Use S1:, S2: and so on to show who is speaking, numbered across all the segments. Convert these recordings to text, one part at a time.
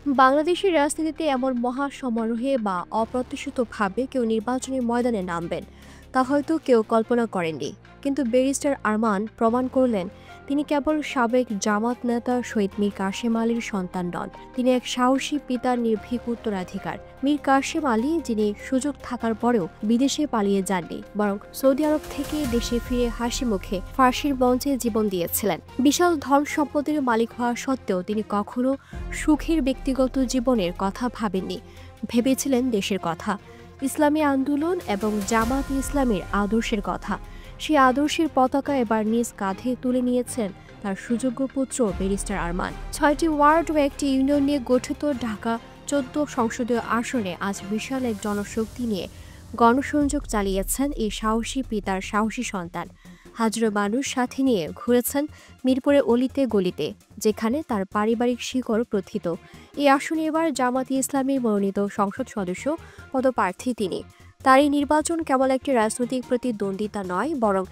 S1: বাংলাদেশের রাজনীতিতে এমন মহা সমারোহে বা অপ্রত্যাশিতভাবে কেউ নির্বাচনী ময়দানে নামবেন তা হয়তো কেউ কল্পনা করেননি। কিন্তু ব্যারিস্টার আরমান প্রমাণ করলেন তিনি কেবল সাবেক জামাত নেতা শহীদ মীর কাসেম আলীর সন্তান নন, তিনি এক সাহসী পিতার নির্ভীক উত্তরাধিকার। মীর কাসেম আলী যিনি সুযোগ থাকার পরেও বিদেশে পালিয়ে যাননি, বরং সৌদি আরব থেকে দেশে ফিরে হাসি মুখে ফাঁসির মঞ্চে জীবন দিয়েছিলেন। বিশাল ধন সম্পদের মালিক হওয়া সত্ত্বেও তিনি কখনো সুখের ব্যক্তিগত জীবনের কথা ভাবেননি, ভেবেছিলেন দেশের কথা, ইসলামী আন্দোলন এবং জামাত ইসলামের আদর্শের কথা। সেই আদর্শের পতাকা এবার নিজ কাঁধে তুলে নিয়েছেন তার সুযোগ্য পুত্র ব্যারিস্টার আরমান। ৬টি ওয়ার্ড ও একটি ইউনিয়ন নিয়ে গঠিত ঢাকা ১৪ সংসদীয় আসনে আজ বিশাল এক জনশক্তি নিয়ে গণসংযোগ চালিয়েছেন এই সাহসী পিতার সাহসী সন্তান। হাজারো মানুষ সাথে নিয়ে ঘুরেছেন মিরপুরের অলিতে গলিতে, যেখানে তার পারিবারিক শিকড় প্রথিত। এই আসনে এবার জামাতি ইসলামীর মনোনীত সংসদ সদস্য পদপ্রার্থী তিনি। তার এই নির্বাচন কেবল একটি রাজনৈতিক প্রতিদ্বন্দ্বিতা নয়, বরং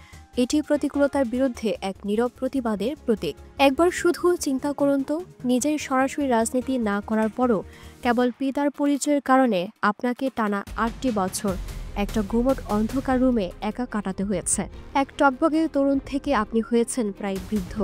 S1: এটি প্রতিকূলতার বিরুদ্ধে এক নীরব প্রতিবাদের প্রতীক। একবার শুধু চিন্তা করুন তো, নিজের সরাসরি রাজনীতি না করার পরও কেবল পিতার পরিচয়ের কারণে আপনাকে টানা ৮টি বছর একটা গুমট অন্ধকার রুমে একা কাটাতে হয়েছে। এক টকবগে তরুণ থেকে আপনি হয়েছেন প্রায় বৃদ্ধ।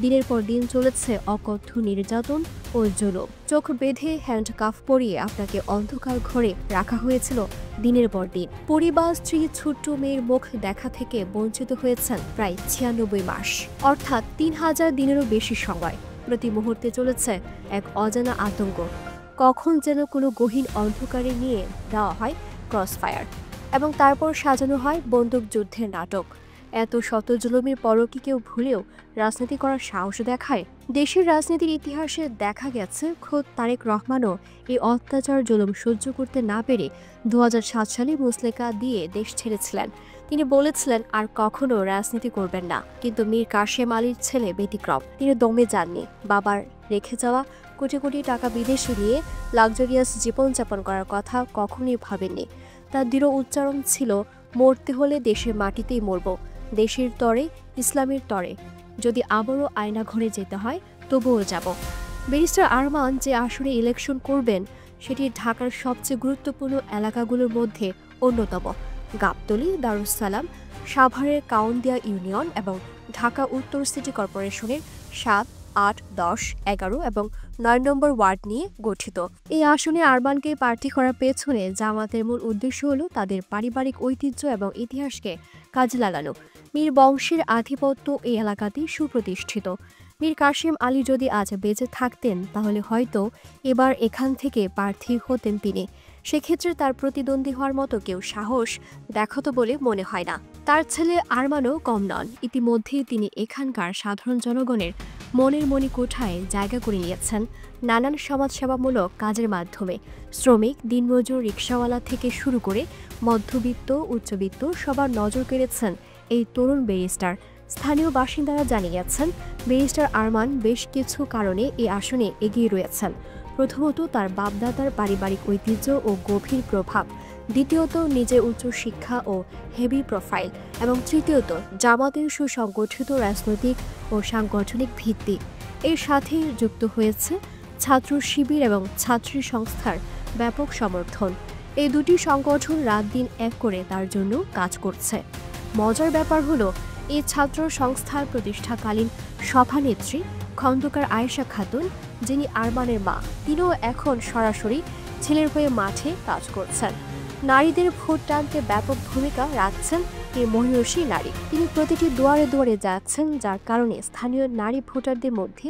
S1: দিনের পর দিন চলেছে অকথ্য নির্যাতন ও জুলুম। চোখ বেঁধে হ্যান্ডকাফ পরিয়ে আপনাকে অন্ধকার ঘরে রাখা হয়েছিল দিনের পর দিন। পরিবার, স্ত্রী, ছোট্ট মেয়ের মুখ দেখা থেকে বঞ্চিত হয়েছেন প্রায় ৯৬ মাস, অর্থাৎ ৩০০০ দিনেরও বেশি সময়। প্রতি মুহূর্তে চলেছে এক অজানা আতঙ্ক, কখন যেন কোনো গহীন অন্ধকারে নিয়ে দেওয়া হয় ক্রসফায়ার এবং তারপর সাজানো হয় বন্দুক যুদ্ধের নাটক। এত শত জুলুমের পরও কি কেউ ভুলেও রাজনীতি করার সাহস দেখায়? দেশের রাজনীতির ইতিহাসে দেখা গেছে খোদ তারেক রহমানও এই অত্যাচার জুলুম সহ্য করতে না পেরে ২০০৭ সালে মুচলেকা দিয়ে দেশ ছেড়েছিলেন। তিনি বলেছিলেন আর কখনো রাজনীতি করবেন না। কিন্তু মীর কাসেম আলীর ছেলে ব্যতিক্রম, তিনি দমে যাননি। বাবার রেখে যাওয়া কোটি কোটি টাকা বিদেশে নিয়ে লাক্সারিয়াস জীবনযাপন করার কথা কখনোই ভাবেননি। তার দৃঢ় উচ্চারণ ছিল, মরতে হলে দেশের মাটিতেই মরব, দেশের তরে, ইসলামের তরে। যদি আবারও আয়নাঘরে যেতে হয় তবুও যাব। ব্যারিস্টার আরমান যে আসনে ইলেকশন করবেন সেটি ঢাকার সবচেয়ে গুরুত্বপূর্ণ এলাকাগুলোর মধ্যে অন্যতম। গাবতলী, দারুস সালাম, সাভারের কাউন্দিয়া ইউনিয়ন এবং ঢাকা উত্তর সিটি কর্পোরেশনের ৭, ৮, ১০, ১১ এবং ৯ নম্বর ওয়ার্ড নিয়ে গঠিত। এই আসনে আরমানকে প্রার্থী করার পেছনে জামাতের মূল উদ্দেশ্য হল তাদের পারিবারিক ঐতিহ্য এবং ইতিহাসকে কাজে লাগানো। মীর বংশের আধিপত্য এই এলাকাতেই সুপ্রতিষ্ঠিত। মীর কাসেম আলী যদি আজ বেঁচে থাকতেন তাহলে হয়তো এবার এখান থেকে প্রার্থী হতেন তিনি। সেক্ষেত্রে তার প্রতিদ্বন্দ্বী হওয়ার মতো কেউ সাহস দেখাতো বলে মনে হয় না। তার ছেলে আরমানও কম নন। ইতিমধ্যেই তিনি এখানকার সাধারণ জনগণের মনের মণিকোঠায় জায়গা করে নিয়েছেন নানান সমাজসেবামূলক কাজের মাধ্যমে। শ্রমিক, দিনমজুর, রিকশাওয়ালা থেকে শুরু করে মধ্যবিত্ত, উচ্চবিত্ত সবার নজর কেড়েছেন এই তরুণ ব্যারিস্টার। স্থানীয় বাসিন্দারা জানিয়েছেন, ব্যারিস্টার আরমান বেশ কিছু কারণে এই আসনে এগিয়ে রয়েছেন। প্রথমত, তার বাপদাদার পারিবারিক ঐতিহ্য ও গভীর প্রভাব। দ্বিতীয়ত, নিজের উচ্চ শিক্ষা ও হেভি প্রোফাইল। এবং তৃতীয়ত, জামাতের সুসংগঠিত রাজনৈতিক ও সাংগঠনিক ভিত্তি। এর সাথে যুক্ত হয়েছে ছাত্র শিবির এবং ছাত্রী সংস্থার ব্যাপক সমর্থন। এই দুটি সংগঠন রাত দিন এক করে তার জন্য কাজ করছে। মজার ব্যাপার হলো, এই ছাত্র সংস্থার প্রতিষ্ঠাকালীন সভানেত্রী খন্দকার আয়েশা খাতুন, যিনি আরমানের মা, তিনিও এখন সরাসরি ছেলের হয়ে মাঠে কাজ করছেন। নারীদের ভোট টানতে ব্যাপক ভূমিকা রাখছেন এই মহিষী নারী। তিনি প্রতিটি দুয়ারে দুয়ারে যাচ্ছেন, যার কারণে স্থানীয় নারী ভোটারদের মধ্যে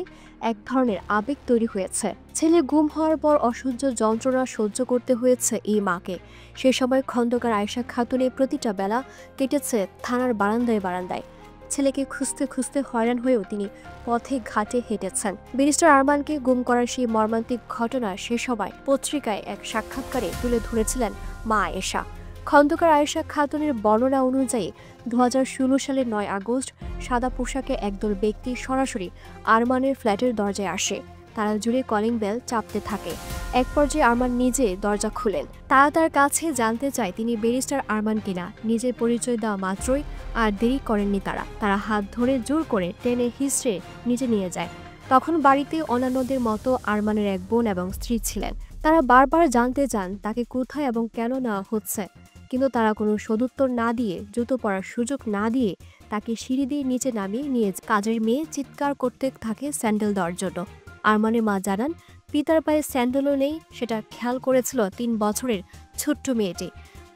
S1: এক ধরনের আবেগ তৈরি হয়েছে। ছেলে গুম হওয়ার পর অসহ্য যন্ত্রণা সহ্য করতে হয়েছে এই মাকে। সে সময় খন্দকার আয়েশা খাতুনের প্রতিটা বেলা কেটেছে থানার বারান্দায় বারান্দায়। ছেলেকে খুঁজতে খুঁজতে হয়রান হয়েও তিনি পথে ঘাটে হেঁটেছেন। ব্যারিস্টার আরমানকে গুম করার সেই মর্মান্তিক ঘটনা শেষ হওয়ায় পত্রিকায় এক সাক্ষাৎকারে তুলে ধরেছিলেন মা আয়েশা। খন্দকার আয়েশা খাতুনের বর্ণনা অনুযায়ী ২০১৬ সালের ৯ আগস্ট সাদা পোশাকে একদল ব্যক্তি সরাসরি আরমানের ফ্ল্যাটের দরজায় আসে। তারা জুড়ে কলিং বেল চাপতে থাকে। এক পর্যায়ে আরমান নিজে দরজা খুলেন। তারা তার কাছে জানতে চায় তিনি ব্যারিস্টার আরমান কিনা। নিজের পরিচয় দেওয়া মাত্রই আর দেরি করেননি তারা। হাত ধরে জোর করে টেনে হিঁচড়ে নিচে নিয়ে যায়। তখন বাড়িতে অন্যান্যদের মতো আরমানের এক বোন এবং স্ত্রী ছিলেন। তারা বারবার জানতে চান তাকে কোথায় এবং কেন নেওয়া হচ্ছে, কিন্তু তারা কোনো সদুত্তর না দিয়ে, জুতো পরার সুযোগ না দিয়ে তাকে সিঁড়ি দিয়ে নিচে নামিয়ে নিয়ে কাজের মেয়ে চিৎকার করতে থাকে স্যান্ডেল দেওয়ার জন্য। আরমানের মা জানান, পিতার পায়ে স্যান্ডেলও নেই, সেটা খেয়াল করেছিল 3 বছরের ছোট্ট মেয়েটি।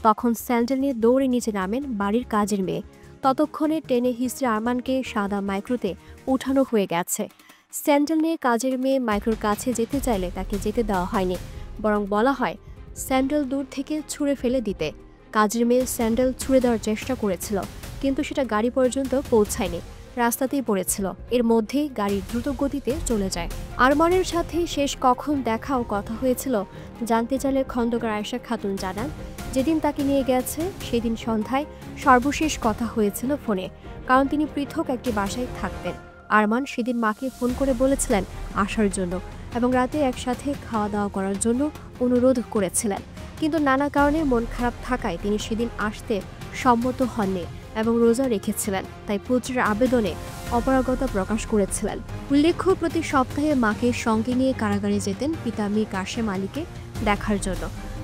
S1: তখন স্যান্ডেল নিয়ে দৌড়ে নিচে নামেন বাড়ির কাজের মেয়ে। ততক্ষণে টেনে হিস্ট্রি আরমানকে সাদা মাইক্রোতে উঠানো হয়ে গেছে। স্যান্ডেল নিয়ে কাজের মেয়ে মাইক্রোর কাছে যেতে চাইলে তাকে যেতে দেওয়া হয়নি, বরং বলা হয় স্যান্ডেল দূর থেকে ছুঁড়ে ফেলে দিতে। কাজের মেয়ে স্যান্ডেল ছুঁড়ে দেওয়ার চেষ্টা করেছিল, কিন্তু সেটা গাড়ি পর্যন্ত পৌঁছায়নি, রাস্তাতেই পড়েছিল। এর মধ্যেই গাড়ি দ্রুত গতিতে চলে যায়। আরমানের সাথে শেষ কখন দেখা ও কথা হয়েছিল জানতে চাইলে খন্দকার আয়েশা খাতুন জানান, যেদিন তাকে নিয়ে গেছে সেদিন সন্ধ্যায় সর্বশেষ কথা হয়েছিল ফোনে, কারণ তিনি পৃথক একটি বাসায় থাকতেন। আরমান সেদিন মাকে ফোন করে বলেছিলেন আসার জন্য এবং রাতে একসাথে খাওয়া দাওয়া করার জন্য অনুরোধ করেছিলেন, কিন্তু নানা কারণে মন খারাপ থাকায় তিনি সেদিন আসতে সম্মত হননি এবং রোজা রেখেছিলেন, তাই পুত্রের আবেদনে অপারগতা প্রকাশ করেছিলেন। উল্লেখ্য, প্রতি সপ্তাহে মাকে সঙ্গে নিয়ে কারাগারে যেতেন পিতা মীর কাশেম আলীকে দেখার জন্য।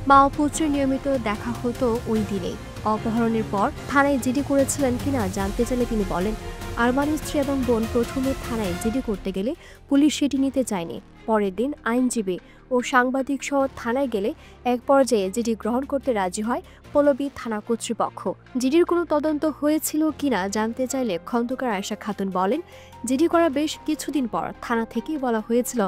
S1: মা ও পুত্রের নিয়মিত দেখা হতো ওই দিনেই। অপহরণের পর থানায় জিডি করেছিলেন কিনা জানতে চাইলে তিনি বলেন, আরমানের স্ত্রী এবং বোন প্রথমে থানায় জিডি করতে গেলে পুলিশ সেটি নিতে চায়নি। পরের দিন আইনজীবী ও সাংবাদিক সহ থানায় গেলে এক পর্যায়ে জিডি গ্রহণ করতে রাজি হয় পল্লবী থানা কর্তৃপক্ষ। জিডির কোনো তদন্ত হয়েছিল কিনা জানতে চাইলে খন্দকার আয়েশা খাতুন বলেন, জিডি করা বেশ কিছুদিন পর থানা থেকেই বলা হয়েছিল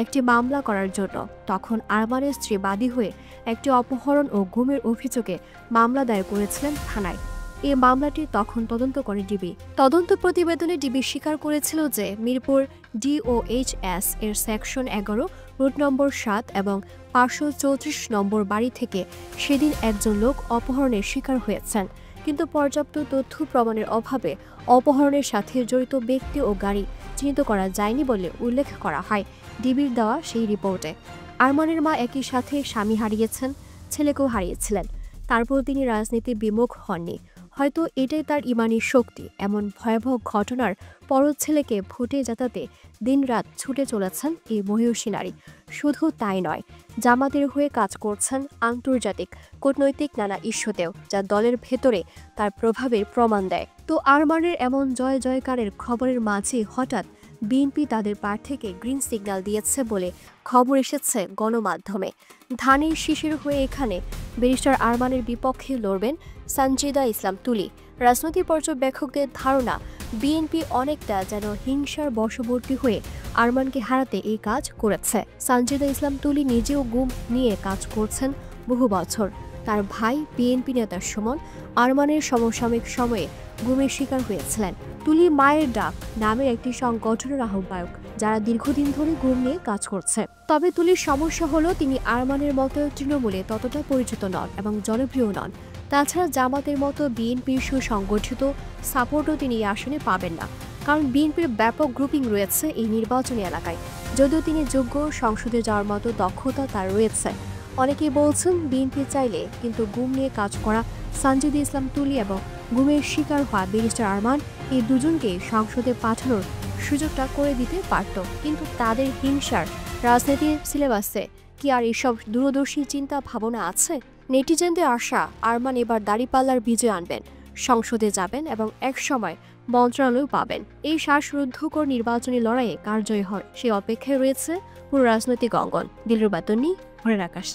S1: একটি মামলা করার জন্য। তখন আরমানের স্ত্রী বাদী হয়ে একটি অপহরণ ও গুমের অভিযোগে মামলা দায়ের করেছিলেন থানায়। এই মামলাটি তখন তদন্ত করে ডিবি। তদন্ত প্রতিবেদনে ডিবি স্বীকার করেছিল যে মিরপুর DOHS এর সেকশন 11 রুট নম্বর 7 এবং 534 নম্বর বাড়ি থেকে সেদিন একজন লোক অপহরণের শিকার হয়েছেন, কিন্তু পর্যাপ্ত তথ্য প্রমাণের অভাবে অপহরণের সাথে জড়িত ব্যক্তি ও গাড়ি চিহ্নিত করা যায়নি বলে উল্লেখ করা হয় ডিবির দেওয়া সেই রিপোর্টে। আরমানের মা একই সাথে স্বামী হারিয়েছেন, ছেলেকেও হারিয়েছিলেন। তারপর তিনি রাজনীতি বিমুখ হননি। হয়তো এটাই তার ইমানি শক্তি। এমন ভয়াবহ ঘটনার পর ছেলেকে ভোটে জেতাতে দিনরাত ছুটে চলেছেন এই মহিষী নারী। শুধু তাই নয়, জামাতের হয়ে কাজ করছেন আন্তর্জাতিক কূটনৈতিক নানা ইস্যুতেও, যা দলের ভেতরে তার প্রভাবের প্রমাণ দেয়। তো আরমানের এমন জয় জয়কারের খবরের মাঝে হঠাৎ বিএনপি তাদের প্রার্থীকে গ্রিন সিগন্যাল দিয়েছে বলে খবর এসেছে গণমাধ্যমে। ধানের শীষের হয়ে এখানে ব্যারিস্টার আরমানের বিপক্ষে লড়বেন সানজিদা ইসলাম তুলি। রাজনৈতিক পর্যবেক্ষকদের ধারণা, বিএনপি অনেকটা যেন হিংসার বশবর্তী হয়ে আরমানকে হারাতে এই কাজ করেছে। সানজিদা ইসলাম তুলি নিজেও গুম নিয়ে কাজ করছেন বহু বছর। তার ভাই বিএনপি নেতা সুমন আরমানের সমসাময়িক সময়ে গুমের শিকার হয়েছিলেন। তুলি মায়ের ডাক নামের একটি সংগঠনের আহ্বায়ক, যারা দীর্ঘদিন ধরে গুম নিয়ে কাজ করছে। তবে তুলির সমস্যা হলো তিনি আরমানের মতো তৃণমূলে ততটা পরিচিত নন এবং জনপ্রিয় নন। তাছাড়া জামাতের মতো বিএনপির সুসংগঠিত সাপোর্টও তিনি এই আসনে পাবেন না, কারণ বিএনপির ব্যাপক গ্রুপিং রয়েছে এই নির্বাচনী এলাকায়। যদিও তিনি যোগ্য, সংসদে যাওয়ার মতো দক্ষতা তার রয়েছে। অনেকেই বলছেন বিএনপি চাইলে কিন্তু গুম নিয়ে কাজ করা সানজিদা ইসলাম তুলি এবং গুমের শিকার হওয়া ব্যারিস্টার আরমান এই দুজনকে সংসদে পাঠানোর সুযোগটা করে দিতে পারত, কিন্তু তাদের হিংসার রাজনীতির সিলেবাসে কি আর এসব দূরদর্শী চিন্তা ভাবনা আছে? নেটিজেনদের আশা আরমান এবার দাঁড়িপাল্লার বিজয় আনবেন, সংসদে যাবেন এবং একসময় মন্ত্রণালয় পাবেন। এই শ্বাসরুদ্ধকর নির্বাচনী লড়াইয়ে কার জয় হয় সেই অপেক্ষায় রয়েছে পুরো রাজনৈতিক অঙ্গন। দিলরুবা তন্নি, ভোরের আকাশ।